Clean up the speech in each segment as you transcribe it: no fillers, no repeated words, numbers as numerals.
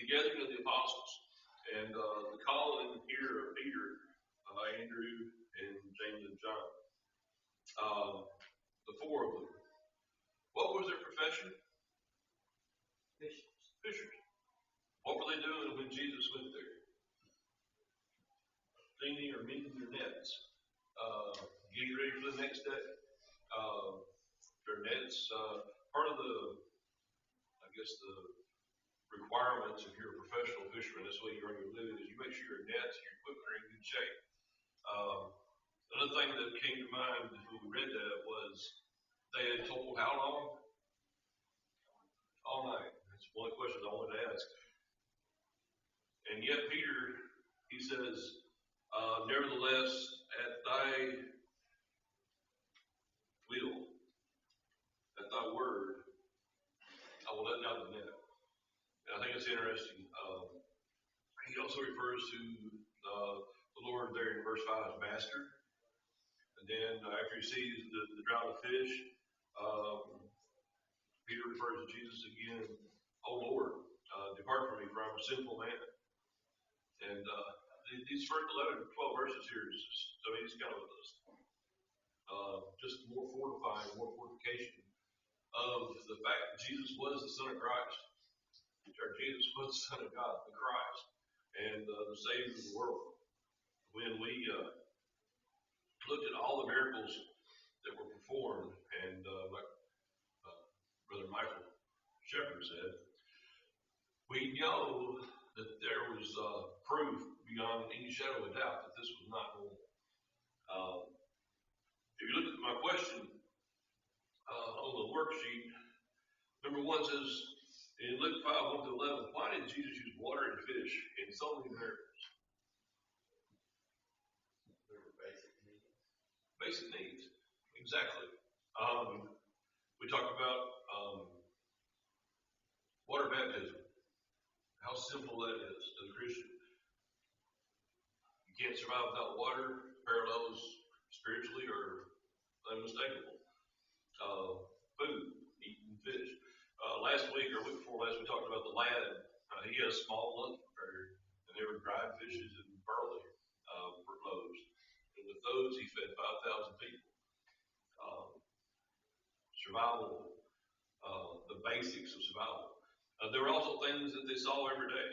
gathering of the apostles. And the calling here of Peter, Andrew, and James and John. The four of them. What was their profession? Fishers. What were they doing when Jesus went there? Cleaning or mending their nets. Getting ready for the next day. Their nets, part of the requirements if you're a professional fisherman, that's the way you earn your living, is you make sure your nets and your equipment are in good shape. Another thing that came to mind when we read that was they had told how long? All night. That's one of the questions I wanted to ask. And yet Peter, he says, nevertheless, at thy will, at thy word, I will let down the net. And I think it's interesting. He also refers to the Lord there in verse 5 as master. And then after he sees the drought of fish, Peter refers to Jesus again, "O Lord, depart from me, for I'm a sinful man." And these first 11 or 12 verses here is just, it's kind of just more fortifying, more fortification of the fact that Jesus was the Son of Christ. Jesus was the Son of God, the Christ, and the Savior of the world. When we looked at all the miracles that were performed, and like Brother Michael Shepherd said, we know that there was proof beyond any shadow of a doubt that this was not normal. If you look at my question on the worksheet, number 1 says, in Luke 5, 1-11, why did Jesus use water and fish in so many miracles? They were basic needs. Basic needs, exactly. We talked about water baptism, how simple that is to the Christian. You can't survive without water. Parallels spiritually are unmistakable. Food, eating fish. Last week or week before last, we talked about the lad. He has small lunch prepared, and they were dried fishes and barley for loaves. And with those, he fed 5,000 people. Survival, the basics of survival. There were also things that they saw every day.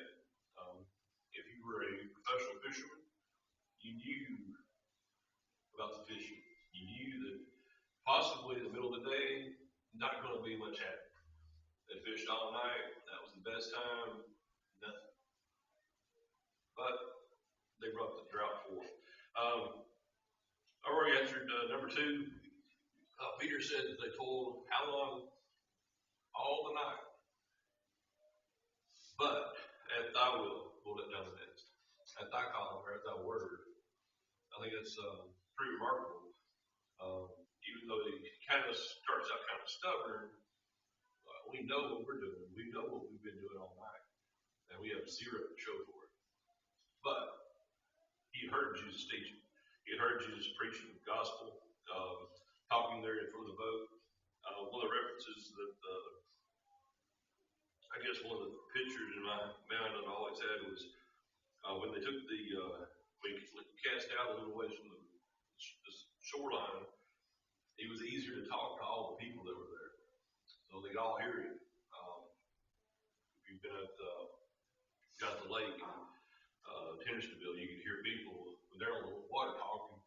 If you were a professional fisherman, you knew about the fishing. You knew that possibly in the middle of the day, not going to be much happening. They fished all night. That was the best time. Nothing. But they brought the drought forth. I already answered number 2. Peter said that they told how long? All the night. But at thy will, we'll let down the nets. At thy calling, or at thy word. I think that's pretty remarkable. Even though he kind of starts out kind of stubborn, we know what we're doing. We know what we've been doing all night. And we have zero to show for it. But he heard Jesus teaching. He heard Jesus preaching the gospel, talking there in front of the boat. One of the references that I guess one of the pictures in my mind that I always had was when they took when he cast out a little ways from the shoreline, it was easier to talk to all the people that were there. So they could all hear him. If you've been at the lake in Tennisonville, you can hear people when they're on the water talking.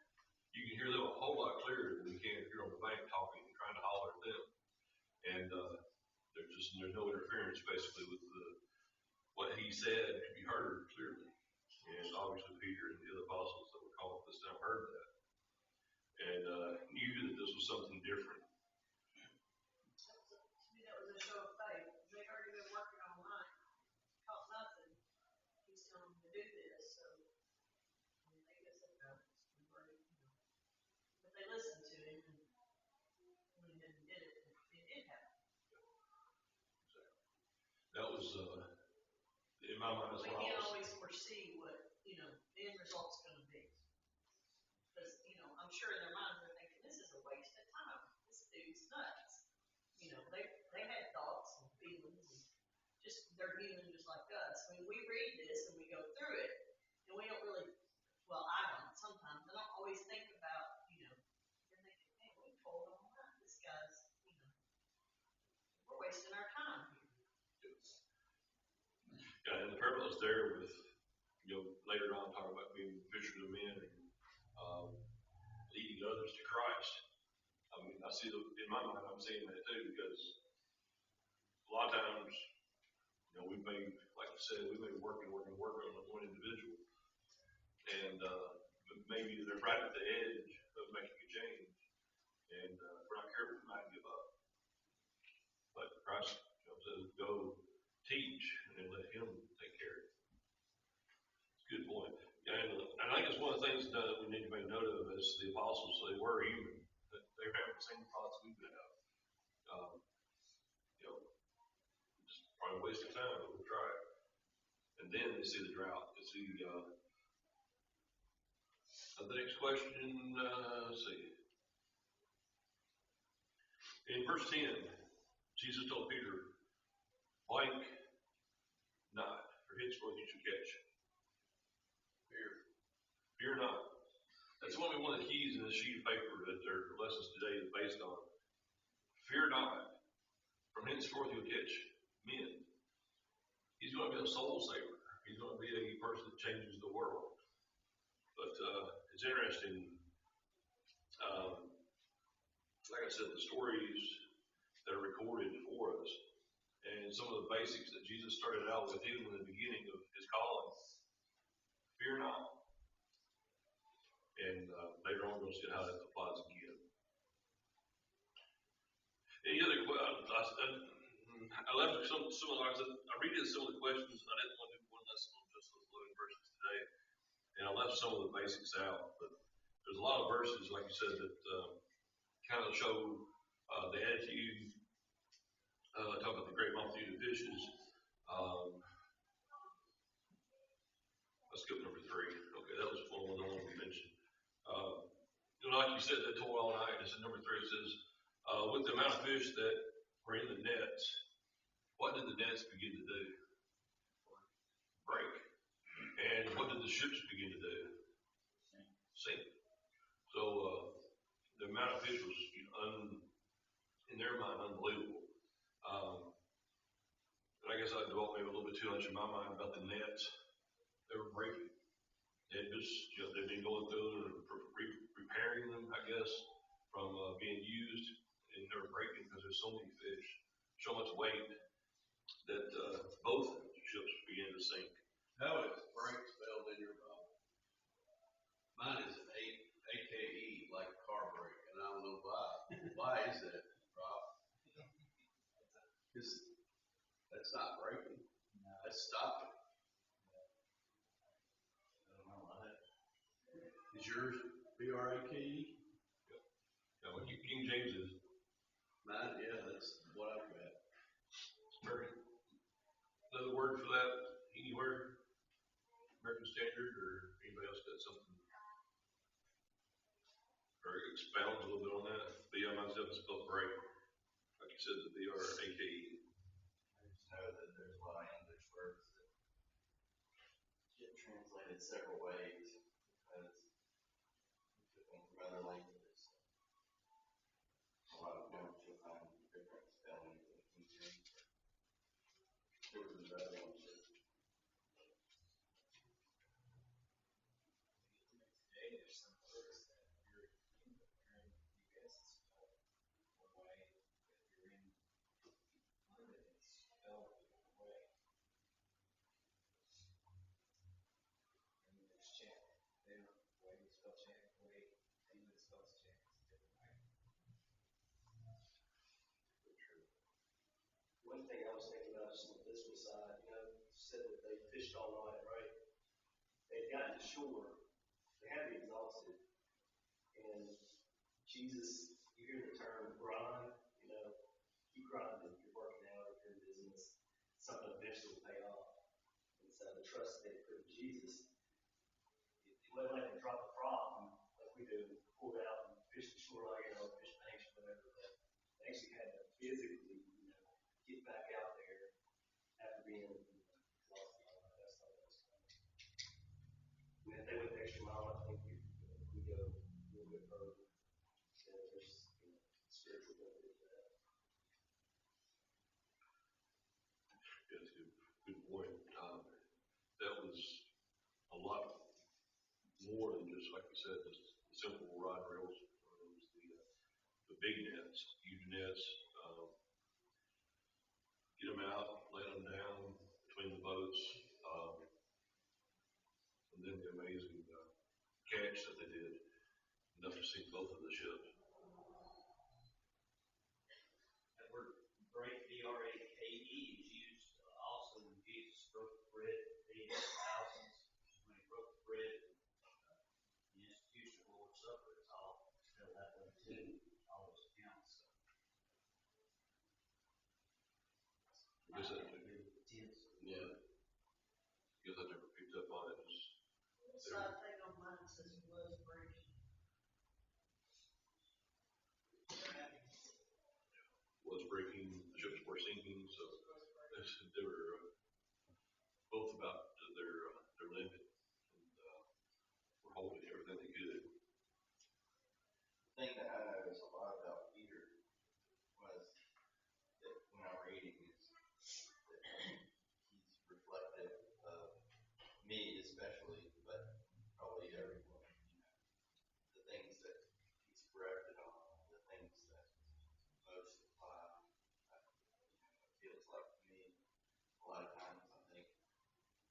You can hear them a whole lot clearer than you can if you're on the bank talking and trying to holler at them. And there's no interference basically with what he said to be heard clearly. And obviously Peter and the other apostles that were called this time heard that and knew that this was something different. To me, that was a show of faith. They'd already been working all night, caught nothing. He's telling them to do this, so I guess they got it. But they listened to him, and when he did it, it did happen. That was in my mind. We can't always foresee what the end result's going to be. Because I'm sure in their minds they're thinking, this is a waste of time. This dude's nuts. They had thoughts and feelings, and they're human just like us. We And the parallels there with, later on talking about being fishers of men and leading others to Christ. I mean, I see in my mind, I'm seeing that too, because a lot of times, we may, like you said, we may work on one individual, and maybe they're right at the edge of making a change, and if we're not careful, we might give up. But Christ says, go teach, and then let Him take care of it. It's a good point. And I think it's one of the things that we need to make note of as the apostles. They were human. They have the same thoughts we would have. It's probably a waste of time, but we'll try it. And then they see the drought. They see the next question. Let's see. In verse 10, Jesus told Peter, blank not, for henceforth you should catch. Fear not. That's one of the keys in this sheet of paper that their lessons today is based on. Fear not. From henceforth you'll catch men. He's going to be a soul saver. He's going to be a person that changes the world. But it's interesting. Like I said, the stories that are recorded for us, and some of the basics that Jesus started out with, even in the beginning of His calling. Fear not. And later on, we'll see how that applies again. Any other questions? I left some of I redid some of the questions. I didn't want to do one lesson on just those 11 verses today, and I left some of the basics out. But there's a lot of verses, like you said, that kind of show the attitude. Talk about the great multitude of fishes. Let's skip number 3. Okay, that was one of the ones we mentioned. Like you said, that toil all night. It's in number 3. It says, with the amount of fish that were in the nets, what did the nets begin to do? Break. And what did the ships begin to do? Sink. So the amount of fish was, in their mind, unbelievable. And I guess I dwelt maybe a little bit too much in my mind about the nets. They were breaking. They just, they've been going through and preparing them, I guess, from being used, and they were breaking because there's so many fish, so much weight that both ships began to sink. How is break spelled in your Bible? Mine is an AKE, like car brake, and I don't know why. Why is that, Rob? Because that's not braking. That's stopping. I don't know why. Is yours BRAKE? Yeah, well, King James is. Mine, yeah, that's what I've got. Another word for that? Any word? American Standard, or anybody else got something? Or expound a little bit on that? But yeah, myself is spelled break. Like you said, the BRAKE. I just know that there's a lot of English words that get translated several ways because we took them from other languages. A lot of them you'll find different spellings in King James. There was another one too. Today there's some words that you're in the US it's spelled one way, if you're in London it's spelled a different way. And then there's chant. The way you spell chant, the way England spells chant is a different way. One thing I was thinking about just on the physical side, you said that they fished all night, right? They'd gotten to shore, they had to be exhausted. And Jesus, you hear the term grind, keep grinding, you're working out, if you're in business, something eventually will pay off. And so the trust they put in Jesus, it wasn't like they dropped the prop like we do, pulled out and fished the shore like, fish tanks or whatever, but they actually had to physically, get back out there after being exhausted all night. That's not what's coming. And if they went the extra mile, I think we go a little bit further. So there's spiritual benefit to that. Yeah, that's a good point. said, just simple rod reels. It was the big nets, huge nets. Get them out, let them down between the boats, and then the amazing catch that they did, enough to sink both of the ships. That word break, B-R-A-K-E, is used also when Jesus broke the bread, feeding thousands. When he broke the bread, the institution of the Lord's Supper is all spelled that way too, all those accounts. I guess that, Yeah. I guess I never picked up on it. The side thing on mine says was breaking. Was breaking, the ships were sinking, so they were both about their limit, and were holding everything they could. The thing that I noticed a lot about Peter was that when I'm reading is that he's reflective of me especially, but probably everyone. The things that he's corrected on, the things that most apply. It feels like to me a lot of times I think,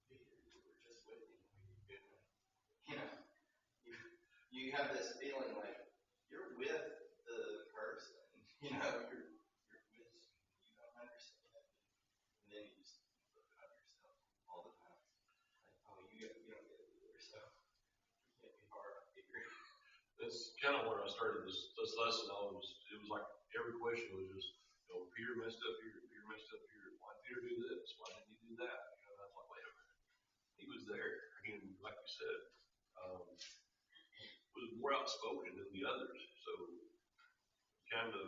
Peter, you were just with me. You you have this feeling like you're with the person, you're with, you don't understand, and then you just look at yourself all the time, like, oh, you don't get it either, so you can't be hard on Peter. That's kind of where I started this lesson. It was like every question was just, Peter messed up here, Peter messed up here. Why did Peter do this? Why didn't he do that? I was like, wait a minute. He was there. And like you said, was more outspoken than the others. So kind of,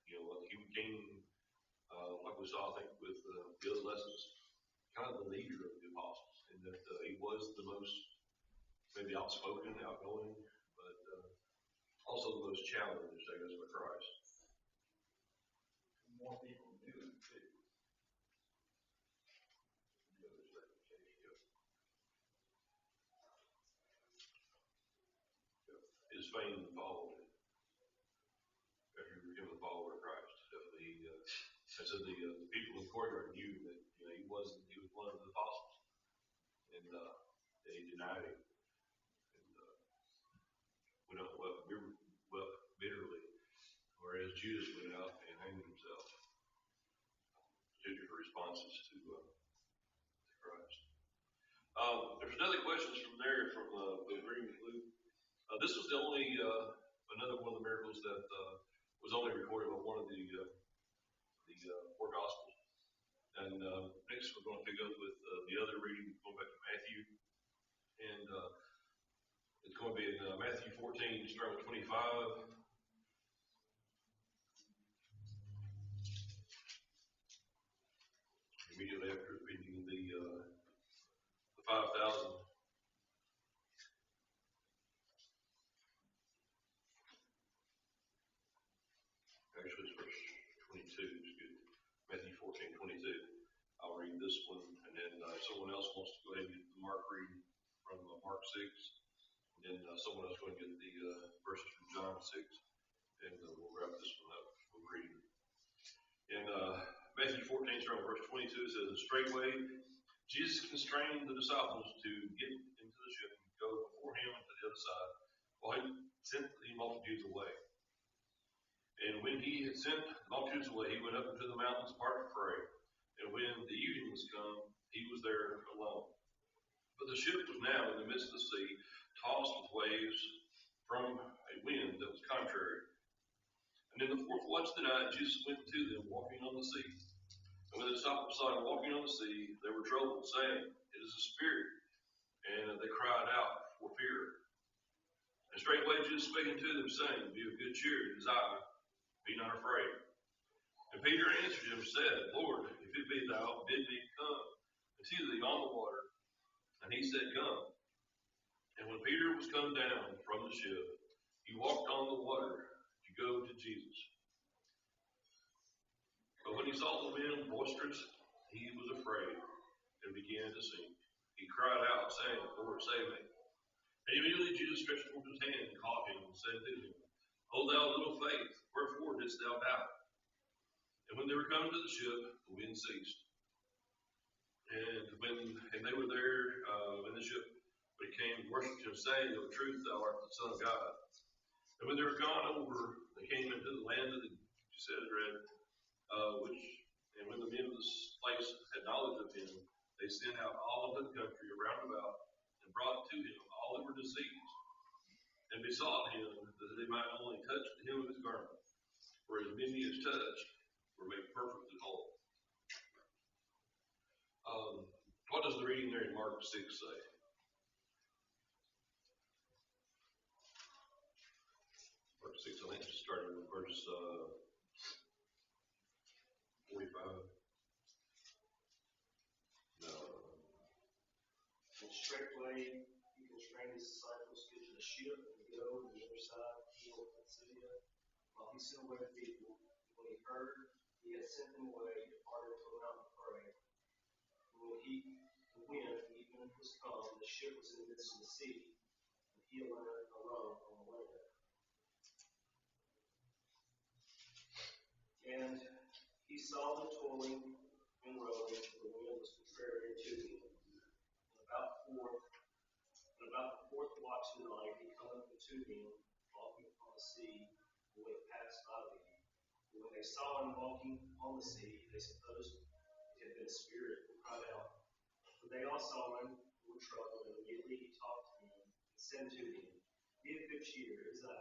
he became, like we saw, I think, with the other lessons, kind of the leader of the apostles, and that he was the most maybe outspoken, outgoing, but also the most challenged, I guess, by Christ. More people knew him too. His fame followed him after he became a follower of Christ. Definitely, I said the people in the courtyard knew that he was one of the apostles, and they denied him, and went out wept bitterly, whereas Judas went out and hanged himself. Two different responses to Christ. There's another questions from there from the agreement Luke. This was the only another one of the miracles that was only recorded by one of the four gospels. And next we're going to pick up with the other reading, going back to Matthew, and it's going to be in Matthew 14, starting with 25. Immediately after reading the 5,000. Actually, it's verse 22, excuse me. Matthew 14, 22. I'll read this one, and then if someone else wants to go ahead and get the Mark reading from Mark 6, and then someone else going to get the verses from John 6, and we'll wrap this one up with reading. In Matthew 14, starting verse 22, it says, straightway Jesus constrained the disciples to get into the ship and go before him to the other side, while he sent the multitudes away. And when he had sent the multitudes away, he went up into the mountains apart to pray. And when the evening was come, he was there alone. But the ship was now in the midst of the sea, tossed with waves from a wind that was contrary. And in the fourth watch of the night, Jesus went to them walking on the sea. And when the disciples saw him walking on the sea, they were troubled, saying, it is a spirit. And they cried out for fear. And straightway Jesus spake unto them, saying, be of good cheer, it is I, be not afraid. And Peter answered him and said, Lord, if it be thou, bid me come and see thee on the water. And he said, come. And when Peter was come down from the ship, he walked on the water to go to Jesus. But when he saw the wind boisterous, he was afraid and began to sink. He cried out, saying, Lord, save me. And immediately Jesus stretched forth his hand and caught him and said to him, O thou of little faith, wherefore didst thou doubt? And when they were come to the ship, the wind ceased. And they were there in the ship, but he came and worshipped him, saying, Of a truth thou art the Son of God. And when they were gone over, they came into the land of the Cedron, and when the men of the place had knowledge of him, they sent out all of the country around about, and brought to him all that were diseased, and besought him that they might only touch the hem of his garment. For as many as touched were made perfect and whole. What does the reading there in Mark 6 say? Mark 6, I think, starting with verse 45. No. And straightway he constrained his disciples to get to the ship and go to the other side, heal Pisidia, while he sent away the people. When he heard he had sent them away, departed to a mountain to pray. And when evening was come, the ship was in the midst of the sea, and he alone on the land. And he saw them toiling and rowing, for the wind was contrary to him. And about the fourth watch of the night, he cometh unto them, walking upon the sea, and when it passed by them. And when they saw him walking on the sea, they supposed it had been a spirit, and cried out. For they all saw him, and were troubled, and immediately he talked to them, and said to them, Be of good cheer, it is I,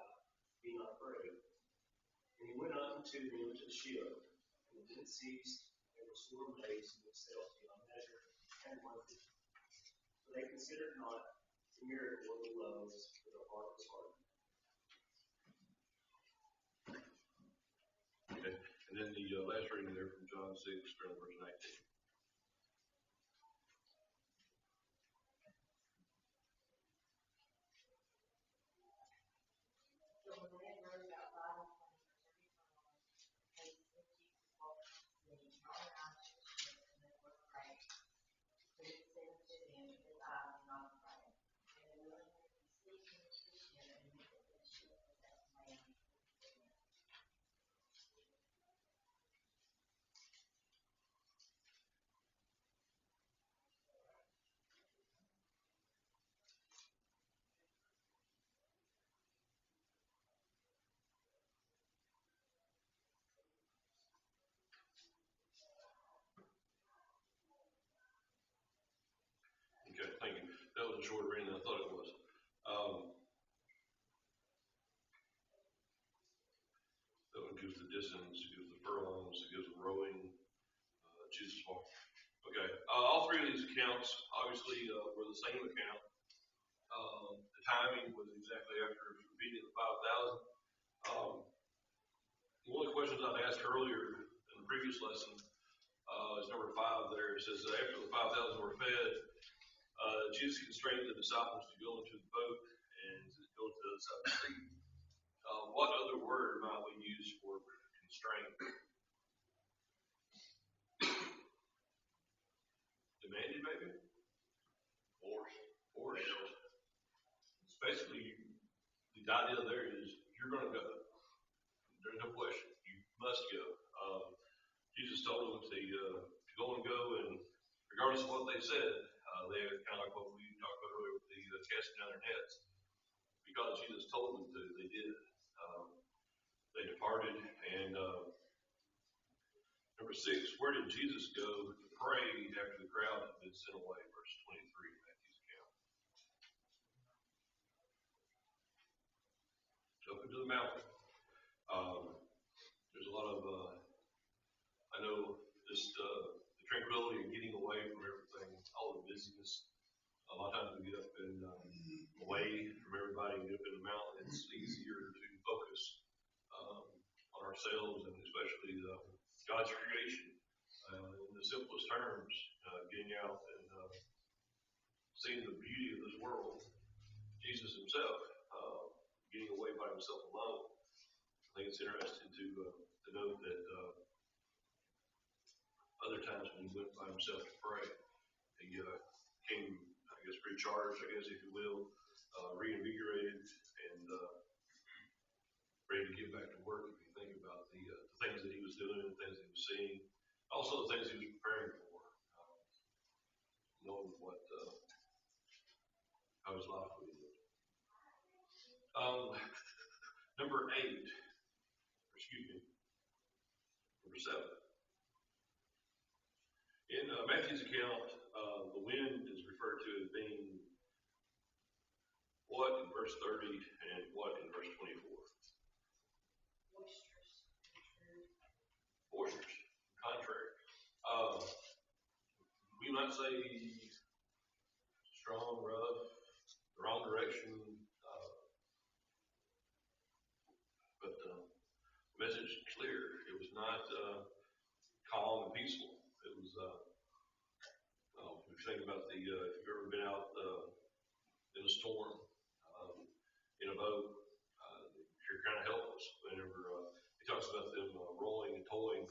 be not afraid. And he went up unto them to the ship, and the wind ceased, and they were sore amazed in themselves beyond measure, and wondered. For they considered not the miracle of the loaves, for their heart was hardened. Okay. And then the last reading there from John 6, starting verse 19. Okay, thank you. That was a short reading than I thought it was. That one gives the distance, it gives the furlongs, it gives the rowing, Jesus walk. Okay, all three of these accounts obviously were the same account. The timing was exactly after feeding the 5,000. One of the questions I'd asked earlier in the previous lesson is number 5 there. It says that after the 5,000 were fed, Jesus constrained the disciples to go into the boat and to go to the other side of the sea. What other word might we use for constraint? Demanded, maybe? Force. It's basically, the idea there is you're going to go. There's no question. You must go. Jesus told them to go and go, and regardless of what they said, they kind of like what we talked about earlier with the casting down their nets. Because Jesus told them to, they did. They departed, and number 6, where did Jesus go to pray after the crowd had been sent away? Verse 23 in Matthew's account. Up into the mountain. There's a lot of, I know, just the tranquility and getting away from everything, all the busyness. A lot of times we get up and away from everybody and get up in the mountain. It's easier to focus on ourselves and especially God's creation. In the simplest terms, getting out and seeing the beauty of this world. Jesus himself, getting away by himself alone. I think it's interesting to note that other times when he went by himself to pray, he came, I guess, recharged, I guess, if you will, reinvigorated and ready to get back to work. If you think about the things that he was doing, the things he was seeing, also the things he was preparing for, knowing what how his life would be. Number 8, excuse me, number 7. In Matthew's account, the wind is referred to as being what in verse 30 and what in verse 24? Boisterous. Boisterous, contrary. We might say strong, rough, the wrong direction, but the message is clear. It was not calm and peaceful. It was, if you think about if you've ever been out in a storm, in a boat, you're kind of helpless. Whenever he talks about them rolling and towing, and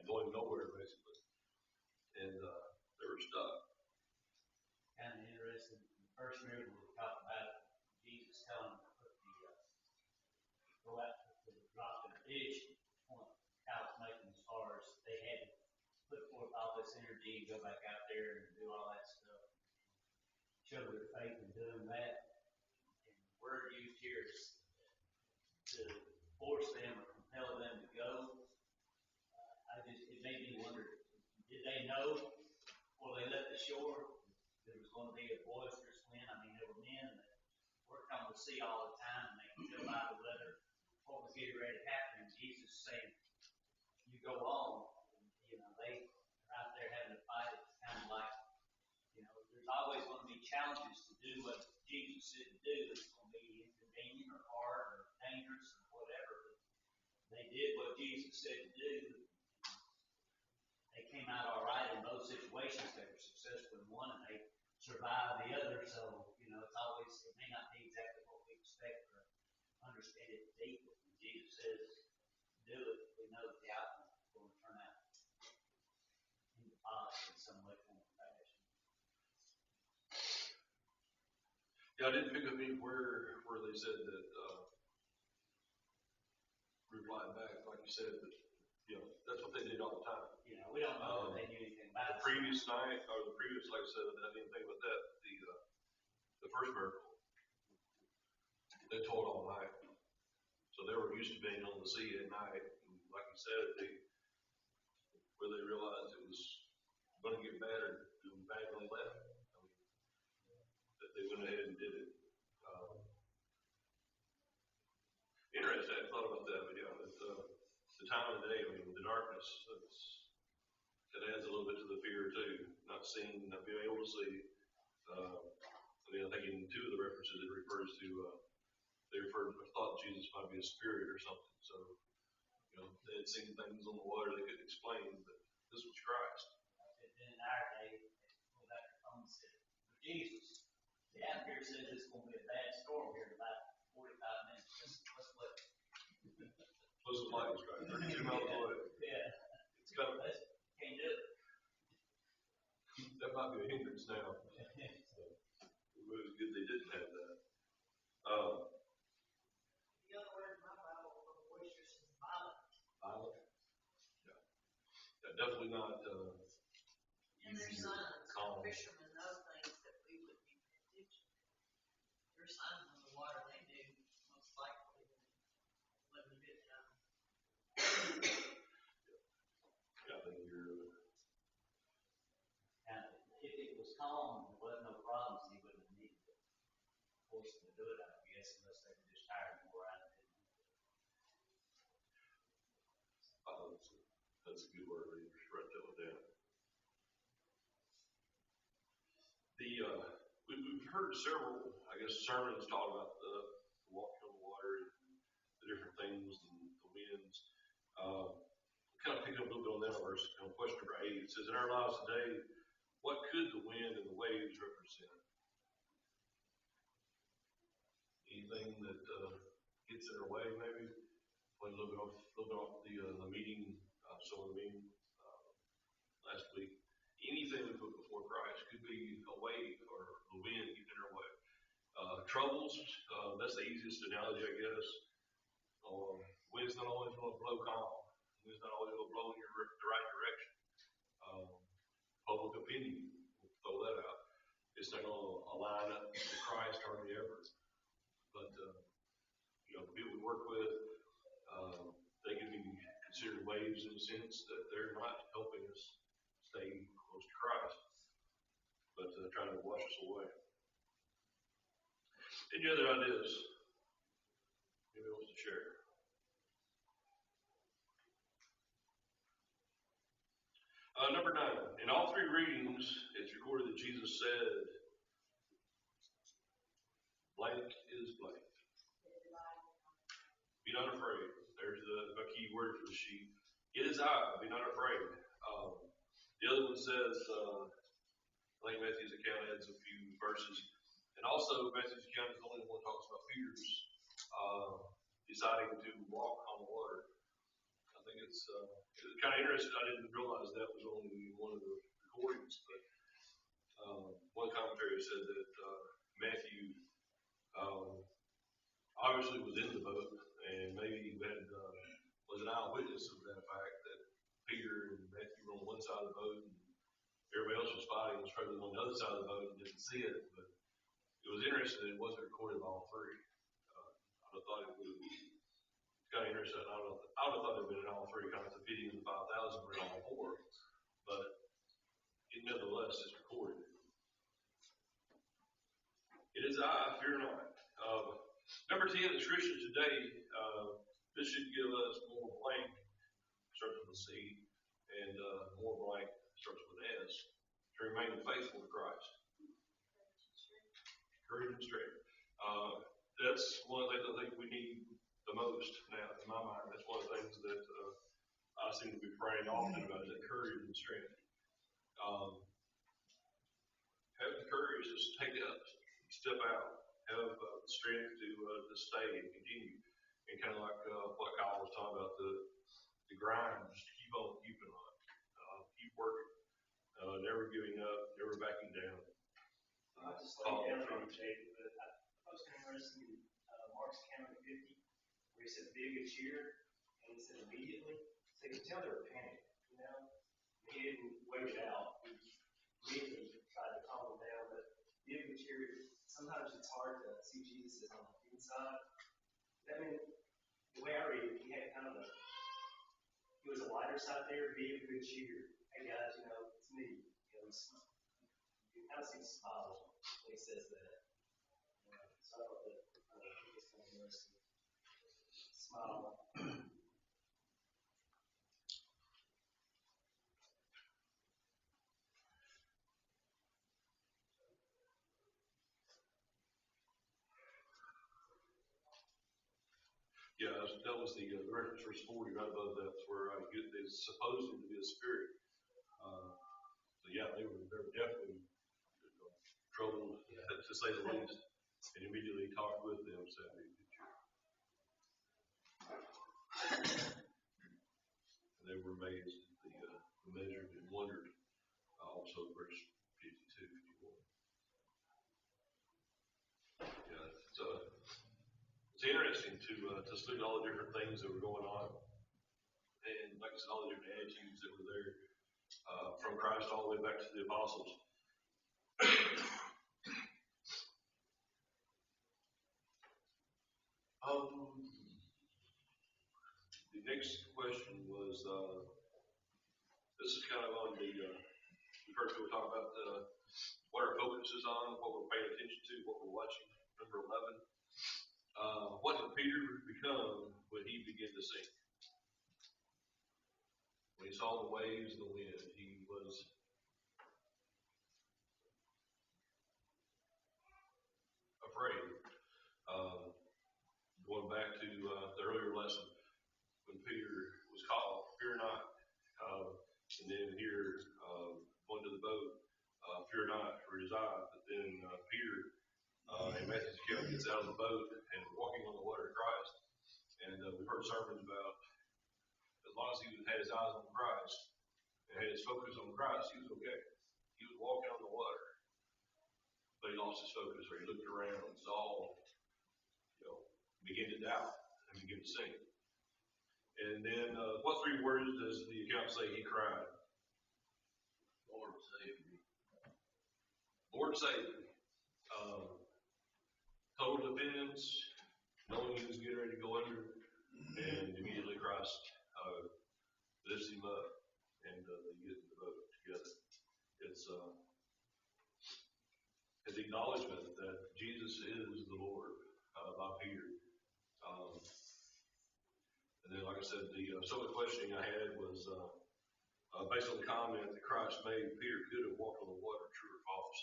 going nowhere basically, and they were stuck. Kind of interesting. The first miracle we talked about, Jesus telling them to put go out to drop in a fish. How it's making as far as they had to put forth all this energy and go back out there and do all that stuff. Show their faith in doing that. And the word used here is to force them or compel them to go. It made me wonder, did they know before they left the shore there was going to be a boisterous wind? I mean, there were men that worked on the sea all the time and they could tell by the weather what was getting ready to happen. And Jesus saying, you go on. They're out there having to fight. It's kind of like, there's always going to be challenges to do what Jesus said to do. It's going to be inconvenient or hard or dangerous or whatever. But they did what Jesus said to do. They came out all right in both situations. They were successful in one and they survived the other. So, it's always, it may not be exactly what we expect or understand it deeply. When Jesus says, do it, we know that the outcome is going to turn out in the positive in some way, form, or fashion. Yeah, I didn't pick up anywhere where they said that replied back, like you said, that that's what they did all the time. We don't know if they knew anything about the previous night, or the previous, like I said, I didn't think about that. The first miracle, they told all night, so they were used to being on the sea at night. And like you said, where they realized it was going to get bad or doing bad when they left, that they went ahead and did it. Interesting. I hadn't thought about that, but the time of the day, the darkness, that adds a little bit to the fear too. Not seeing, not being able to see. I think in 2 of the references it refers to, they thought Jesus might be a spirit or something. So, they had seen things on the water they couldn't explain, but this was Christ. In our day, well, that comes for Jesus. The atmosphere says it's going to be a bad storm here in about 45 minutes. Let's wait. Close the lights, right? 32 miles away. Yeah. It's coming. Can't do it. That might be a hindrance now. It was good they didn't have that. The other word in my Bible for boisterous is violent. Violent? Yeah, definitely not. And there's signs. Fishermen know things that we wouldn't even pay attention to. There's signs on the water they do, most likely, when living a good time. Yeah, I think you're. And if it was calm, there wasn't no problems, he wouldn't have needed to force them to do it, I guess, unless they were just tired more out of it. That's a good word. Just write that one down. We've heard several, sermons talk about the walking on the water and the different things and the winds. Kind of picking up a little bit on that verse. Question number 8. It says, in our lives today, what could the wind and the waves represent? Anything that gets in our way, maybe? Played a little bit off the meeting, some of the meeting last week. Anything we put before Christ could be a wave or the wind getting in our troubles, that's the easiest analogy, I guess. Wind's not always going to blow calm. Wind's not always going to blow in the right direction. Public opinion, we'll throw that out. It's not going to line up with Christ hardly ever. But, the people we work with, they can be considered waves in the sense that they're not helping us stay close to Christ, but trying to wash us away. Any other ideas? Anybody wants to share? Number 9. In all 3 readings, it's recorded that Jesus said, blank is blank. Be not afraid. There's the key word for the sheep. It is I. Be not afraid. The other one says, I think Matthew's account adds a few verses. And also, Matthew's account is the only one that talks about Peter's deciding to walk on the water. I think it's kind of interesting. I didn't realize that was only one of the recordings, but one commentary said that Matthew obviously was in the boat, and maybe was an eyewitness of that fact that Peter and Matthew were on one side of the boat, and everybody else was fighting, was probably on the other side of the boat and didn't see it. But it was interesting that it wasn't recorded by all 3. I would have thought it would have been kind of interesting. I would have thought it would have been in all 3, kind of the feeding of the 5,000 were in all 4. But nevertheless, it's recorded. It is I, fear not. Number 10, as Christians today, this should give us more blank, starts with a C, and more blank, starts with an S, to remain faithful to Christ. Courage and strength. That's one of the things I think we need the most now, in my mind. That's one of the things that I seem to be praying often about, is that courage and strength. Have the courage to take up, step out, have the strength to stay and continue. And kind of like what Kyle was talking about, the grind, just keep on keeping on. Keep working. Never giving up, never backing down. I just like everything, David, but I was interested in Mark's account of 50, where he said, be of good cheer, and he said immediately. So you can tell they were panicked, He didn't wait it out. He immediately tried to calm them down, but be of good cheer. Sometimes it's hard to see Jesus on the inside. I mean, the way I read it, he had kind of he was a lighter side there, be of good cheer. Hey guys, it's me. You kind of see the smile when he says that. So I thought that was kind of interesting. Smile. Yeah, that was the reference verse 40 right above that, where it's supposed to be a spirit. So yeah, they were definitely troubled, to say the least, and immediately talked with them, said, and they were amazed at the measure and wondered. Also, verse 52, 51. Yeah, it's interesting to study all the different things that were going on, and like I said, all the different attitudes that were there, from Christ all the way back to the apostles. The next question was, this is kind of on the first we talk about what our focus is on, what we're paying attention to, what we're watching. Number 11. What did Peter become when he began to sink? When he saw the waves and the wind, he was afraid. Going back to the earlier lesson, when Peter was called, fear not. And then here, going to the boat, fear not, for it is I. But then Peter, in Matthew's account, gets out of the boat and walking on the water of Christ. And we've heard sermons about, as long as he had his eyes on Christ and had his focus on Christ, he was okay. He was walking on the water. But he lost lost his focus, or he looked around and saw, began to doubt and begin to sink. And then, what three words does the account say he cried? Lord save me. Lord save me. Total dependence, knowing he was getting ready to go under, and immediately Christ lifts him up, and they get in the boat together. It's his acknowledgement that Jesus is the Lord by Peter. And then, like I said, some of the questioning I had was based on the comment that Christ made. Peter could have walked on the water, true or false?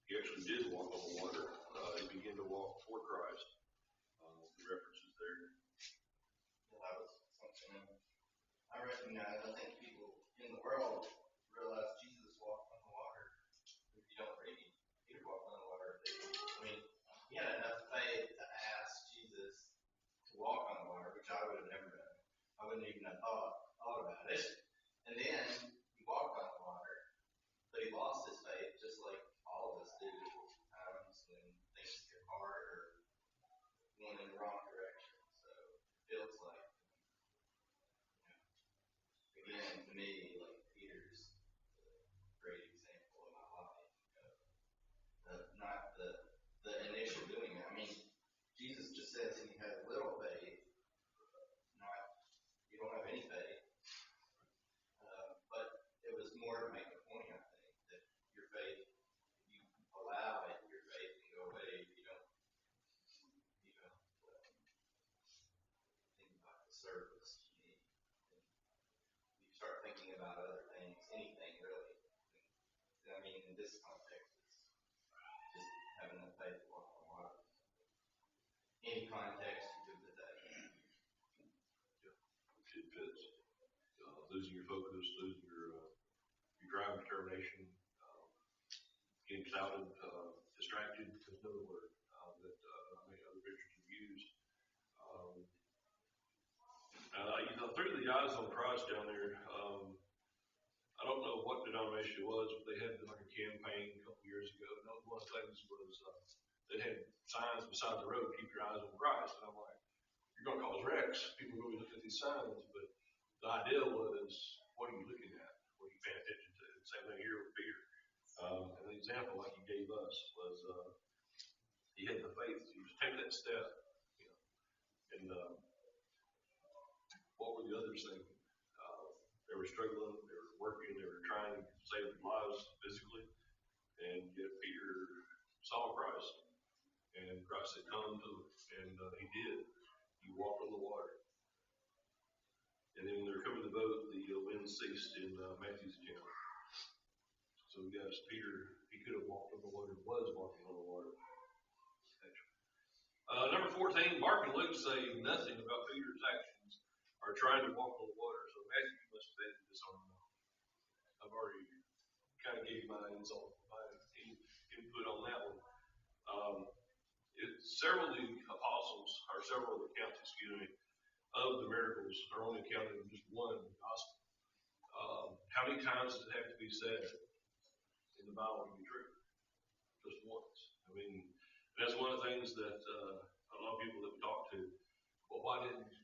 He actually did walk on the water. He began to walk toward Christ. The references there. Well, that was something I recognize. I think people in the world realize Jesus walked on the water. If you don't read, Peter walked on the water. I mean, he had enough faith to ask Jesus to walk on the water, which I would have never done. I wouldn't even have thought about it. And then he walked on the water, but he lost his faith, just like all of us do at times when things get hard or going in the wrong direction. So it feels like, again, to me, like Peter's a great example in my life. Not the initial doing it. I mean, Jesus just says he had little faith, not you don't have any faith. But it was more to make a point, I think, that your faith, if you allow it, your faith can go away if you don't think about the service you need. You start thinking about other things, anything really. I mean, in this context, it's just having the faith to walk on water. Any context, you could put that in. It fits. Losing your focus, losing your drive, determination, getting clouded, distracted. There's another word that many other pictures have used. Through the eyes on Christ down there, I don't know what denomination it was, but they had like a campaign a couple years ago. And one of the things was they had signs beside the road, keep your eyes on Christ. And I'm like, you're going to cause wrecks. People are going to look at these signs. But the idea was, what are you looking at? What are you paying attention to? Same thing here with Peter. And the example like he gave us was he had the faith to take that step. And what were the others thinking? They were struggling, they were working, they were trying to save their lives physically. And yet Peter saw Christ. And Christ had come to him. And he did. He walked on the water. And then when they were coming to the boat, the wind ceased in Matthew's account. So we got Peter, he could have walked on the water, was walking on the water. Number 14, Mark and Luke say nothing about Peter's actions or trying to walk on the water. So Matthew must have added this on. I've already kind of gave my input on that one. Several of the apostles, or several of the accounts, of the miracles are only counted in just one gospel. How many times does it have to be said in the Bible to be true? Just once. I mean, that's one of the things that a lot of people that we talk to, well, why didn't it?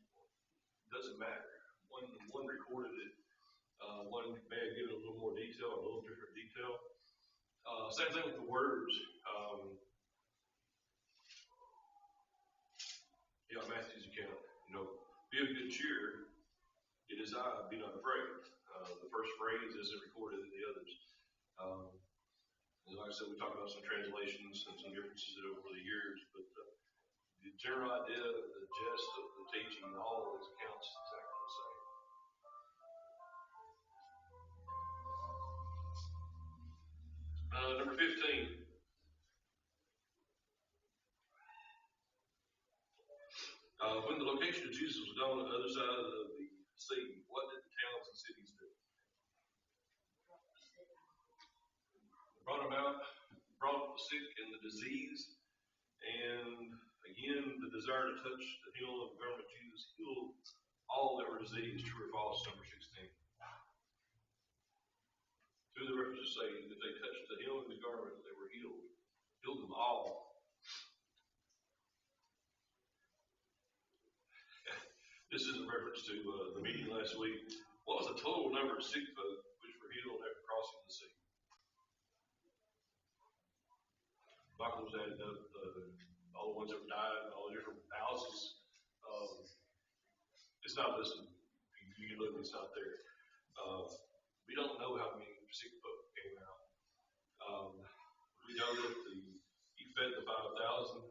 Doesn't matter. One recorded it. One may have given a little more detail, or a little different detail. Same thing with the words. Matthew's account. Be of good cheer. It is I. Be not afraid. The first phrase isn't recorded in the others. And like I said, we talked about some translations and some differences over the years, but the general idea, the gist of the teaching, all of those accounts is exactly the same. Number 15. When the location of Jesus was known on the other side of the sea, what did the towns and cities do? They brought them out, brought the sick and the diseased, and again, the desire to touch the heel of the garment of Jesus healed all that were diseased. True or false? Number 16. To Two of the references say if they touched the hem of the garment, they were healed. Healed them all. This is a reference to the meeting last week. What was the total number of sick folk which were healed after crossing the sea? Michael was adding up all the ones that died, all the different houses. It's not listed. You can look, it's not there. We don't know how many sick folk came out. We know that he fed the 5,000.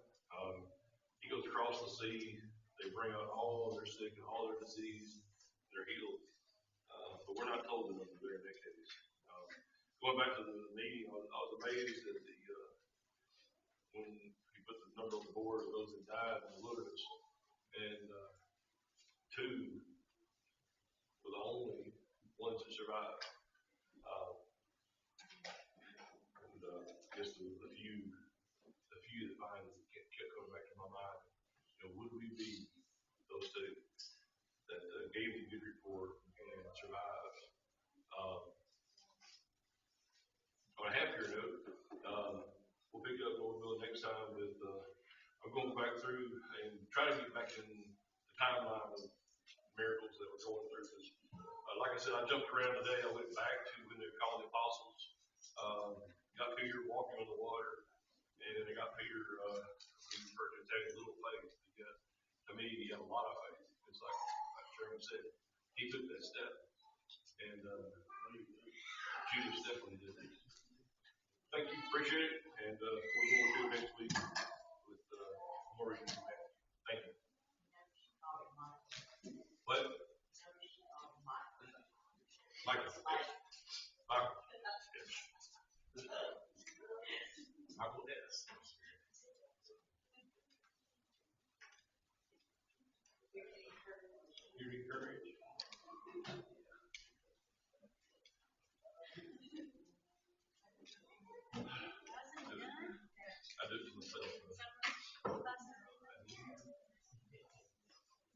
He goes across the sea. They bring out all of their sick and all their disease. They're healed. But we're not told the number there in that case. Going back to the meeting, I was amazed at when he put the number on the board of those that died in the wilderness. And two were the only ones that survived. I guess the few that behind us kept coming back to my mind. Would we be those two that gave the good report and survived? On a happier note, we'll pick up what we'll do next time with, I'm going back through and try to get back in the timeline of miracles that we're going through. Because, like I said, I jumped around today. I went back to when they were called the apostles. Got Peter walking on the water, and then I got Peter, we refer to as having little faith. To me, he had a lot of faith. It's like Sherman said, he took that step, and Judas definitely did it. Thank you, appreciate it, and we're going to do it next week with more reading. Thank you. What? Michael. Michael. Michael S. You're encouraged. I do it to myself.